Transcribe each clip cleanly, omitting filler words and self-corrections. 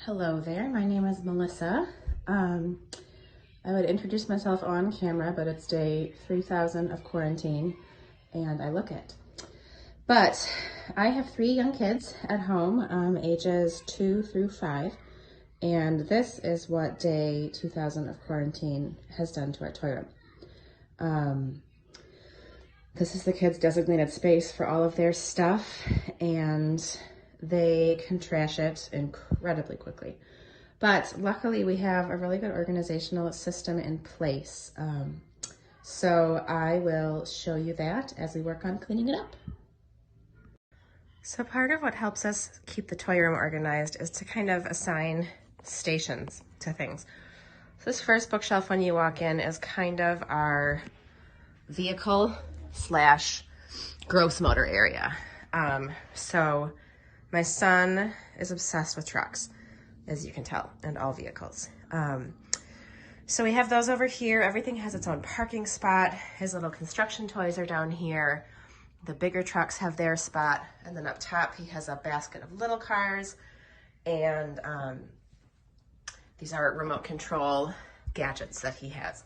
Hello there, my name is Melissa. I would introduce myself on camera, but it's day 3000 of quarantine and I look it. But I have 3 young kids at home, ages 2 through 5, and this is what day 2000 of quarantine has done to our toy room. This is the kids' designated space for all of their stuff, and they can trash it incredibly quickly. But luckily we have a really good organizational system in place. So I will show you that as we work on cleaning it up. So part of what helps us keep the toy room organized is to kind of assign stations to things. So this first bookshelf when you walk in is kind of our vehicle / gross motor area. So my son is obsessed with trucks, as you can tell, and all vehicles. So we have those over here. Everything has its own parking spot. His little construction toys are down here. The bigger trucks have their spot. And then up top, he has a basket of little cars. And these are remote control gadgets that he has.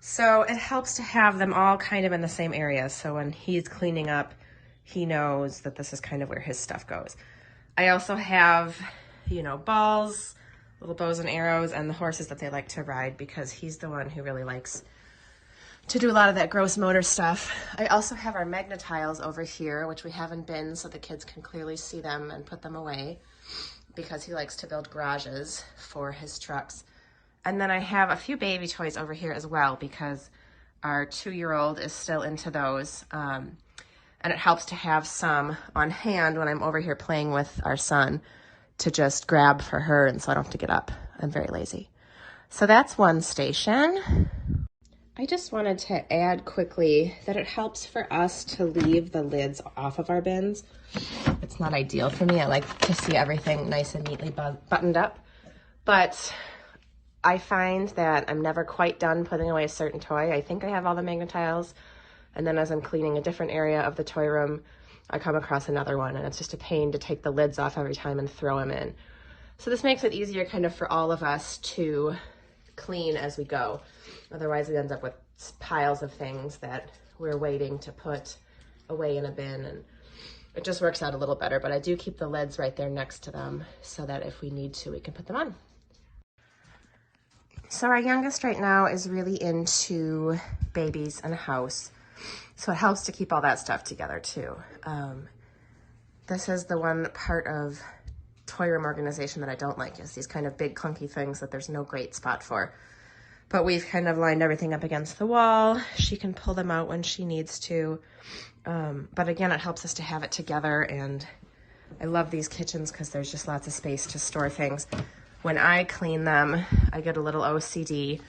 So it helps to have them all kind of in the same area. So when he's cleaning up, he knows that this is kind of where his stuff goes. I also have, balls, little bows and arrows, and the horses that they like to ride because he's the one who really likes to do a lot of that gross motor stuff. I also have our magnetiles over here, which we have in bins so the kids can clearly see them and put them away because he likes to build garages for his trucks. And then I have a few baby toys over here as well because our 2-year-old is still into those. And it helps to have some on hand when I'm over here playing with our son to just grab for her, and so I don't have to get up. I'm very lazy. So that's one station. I just wanted to add quickly that it helps for us to leave the lids off of our bins. It's not ideal for me. I like to see everything nice and neatly buttoned up. But I find that I'm never quite done putting away a certain toy. I think I have all the magnetiles. And then as I'm cleaning a different area of the toy room, I come across another one, and it's just a pain to take the lids off every time and throw them in. So this makes it easier kind of for all of us to clean as we go. Otherwise we end up with piles of things that we're waiting to put away in a bin, and it just works out a little better. But I do keep the lids right there next to them so that if we need to, we can put them on. So our youngest right now is really into babies and a house. So it helps to keep all that stuff together too. This is the one part of toy room organization that I don't like, is these kind of big clunky things that there's no great spot for. But we've kind of lined everything up against the wall. She can pull them out when she needs to. But again, it helps us to have it together. And I love these kitchens because there's just lots of space to store things. When I clean them, I get a little OCD.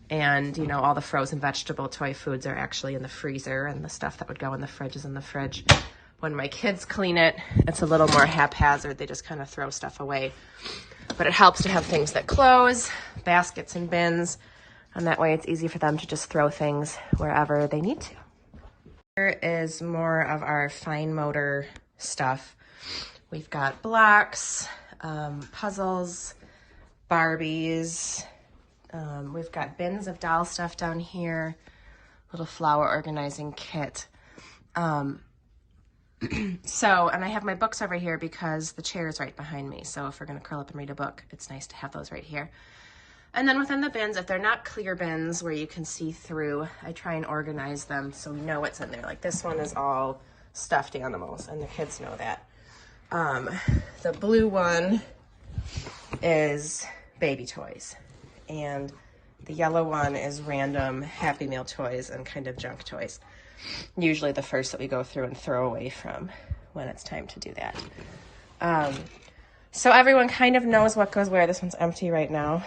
And, all the frozen vegetable toy foods are actually in the freezer, and the stuff that would go in the fridge is in the fridge. When my kids clean it, it's a little more haphazard. They just kind of throw stuff away. But it helps to have things that close, baskets and bins, and that way it's easy for them to just throw things wherever they need to. Here is more of our fine motor stuff. We've got blocks, puzzles, Barbies. We've got bins of doll stuff down here, little flower organizing kit. And I have my books over here because the chair is right behind me. So if we're going to curl up and read a book, it's nice to have those right here. And then within the bins, if they're not clear bins where you can see through, I try and organize them so we know what's in there. Like this one is all stuffed animals, and the kids know that. The blue one is baby toys. And the yellow one is random Happy Meal toys and kind of junk toys. Usually the first that we go through and throw away from when it's time to do that. So everyone kind of knows what goes where. This one's empty right now.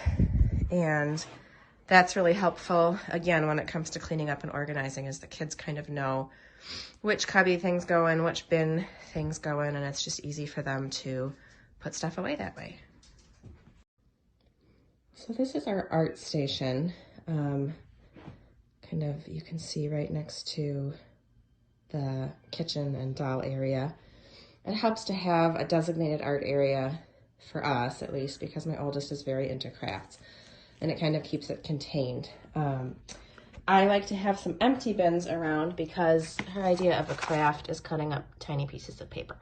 And that's really helpful, again, when it comes to cleaning up and organizing, is the kids kind of know which cubby things go in, which bin things go in, and it's just easy for them to put stuff away that way. So this is our art station. Kind of, you can see right next to the kitchen and doll area. It helps to have a designated art area for us, at least, because my oldest is very into crafts, and it kind of keeps it contained. I like to have some empty bins around because her idea of a craft is cutting up tiny pieces of paper,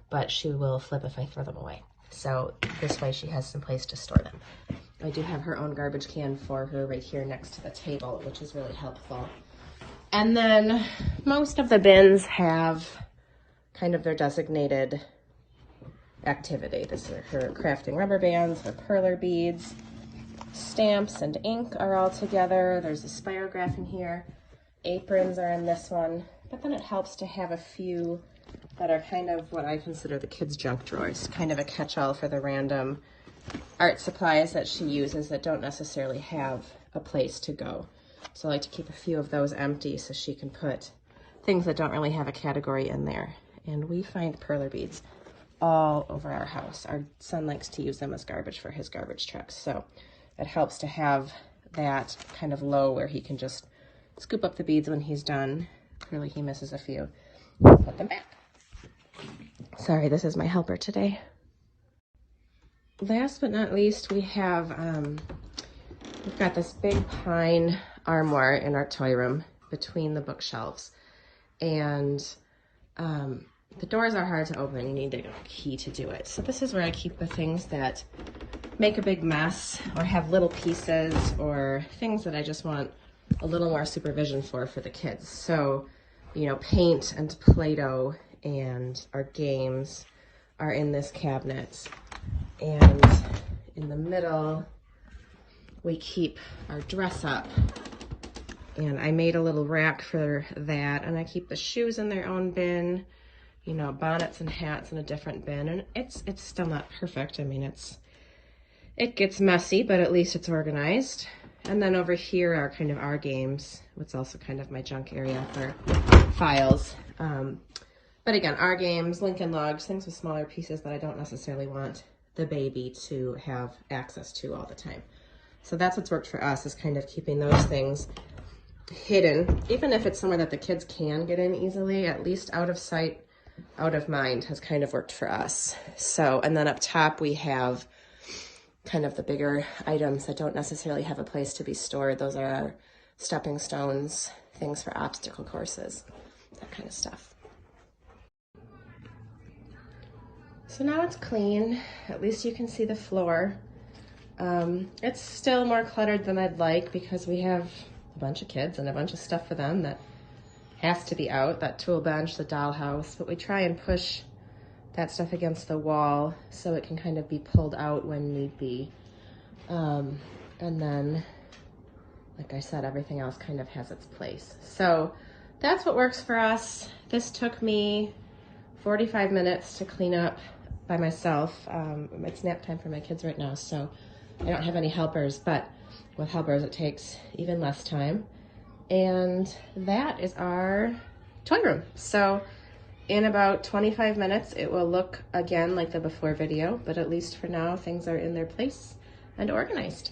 but she will flip if I throw them away. So this way she has some place to store them. I do have her own garbage can for her right here next to the table, which is really helpful. And then most of the bins have kind of their designated activity. This is her crafting rubber bands, her perler beads, stamps and ink are all together. There's a spirograph in here. Aprons are in this one. But then it helps to have a few that are kind of what I consider the kids' junk drawers, kind of a catch-all for the random art supplies that she uses that don't necessarily have a place to go. So I like to keep a few of those empty so she can put things that don't really have a category in there. And we find perler beads all over our house. Our son likes to use them as garbage for his garbage trucks. So it helps to have that kind of low where he can just scoop up the beads when he's done. Clearly he misses a few. Put them back. Sorry, this is my helper today. Last but not least, we have, we've got this big pine armoire in our toy room between the bookshelves. And the doors are hard to open. You need a key to do it. So this is where I keep the things that make a big mess or have little pieces or things that I just want a little more supervision for the kids. So, you know, paint and Play-Doh and our games are in this cabinet. And in the middle, we keep our dress up. And I made a little rack for that. And I keep the shoes in their own bin, you know, bonnets and hats in a different bin. And it's still not perfect. I mean, it gets messy, but at least it's organized. And then over here are kind of our games. It's also kind of my junk area for files. But again, our games, Lincoln Logs, things with smaller pieces that I don't necessarily want the baby to have access to all the time. So that's what's worked for us, is kind of keeping those things hidden. Even if it's somewhere that the kids can get in easily, at least out of sight, out of mind has kind of worked for us. So, and then up top we have kind of the bigger items that don't necessarily have a place to be stored. Those are our stepping stones, things for obstacle courses, that kind of stuff. So now it's clean. At least you can see the floor. It's still more cluttered than I'd like because we have a bunch of kids and a bunch of stuff for them that has to be out, that tool bench, the dollhouse, but we try and push that stuff against the wall so it can kind of be pulled out when need be. And then, like I said, everything else kind of has its place. So that's what works for us. This took me 45 minutes to clean up by myself. It's nap time for my kids right now, so I don't have any helpers, but with helpers it takes even less time. And that is our toy room. So in about 25 minutes, it will look again like the before video, but at least for now, things are in their place and organized.